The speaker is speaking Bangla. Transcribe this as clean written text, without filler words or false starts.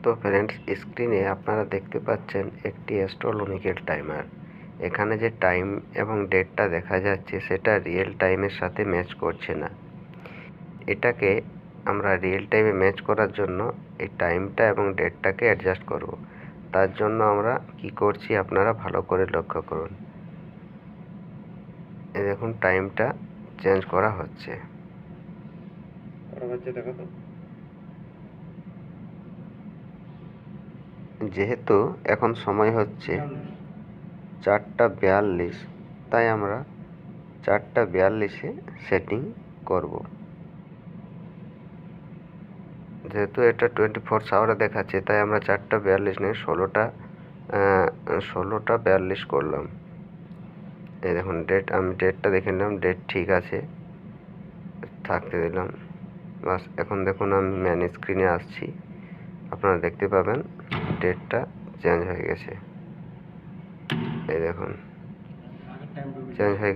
তো ফ্রেন্ডস, স্ক্রিনে আপনারা দেখতে পাচ্ছেন একটি অ্যাস্ট্রোনমিক্যাল টাইমার। এখানে যে টাইম এবং ডেটটা দেখা যাচ্ছে সেটা রিয়েল টাইমের সাথে ম্যাচ করছে না। এটাকে আমরা রিয়েল টাইমে ম্যাচ করার জন্য এই টাইমটা এবং ডেটটাকে অ্যাডজাস্ট করব। তার জন্য আমরা কি করছি আপনারা ভালো করে লক্ষ্য করুন। এই দেখুন টাইমটা চেঞ্জ করা হচ্ছে। দেখো তো, যেহেতু এখন সময় হচ্ছে 4:42, তাই আমরা 4:42-এ সেটিং করব। যেহেতু এটা 24 আওয়ারে দেখাচ্ছে, তাই আমরা 4:42 নয় 16:42 করলাম। এই দেখুন ডেট, আমি ডেটটা দেখে নিলাম, ডেট ঠিক আছে, থাকতে দিলাম। বাস, এখন দেখুন আমি ম্যান স্ক্রিনে আসছি, আপনারা দেখতে পাবেন ডেটটা চেঞ্জ হয়ে গেছে। এই দেখুন চেঞ্জ হয়ে গেছে।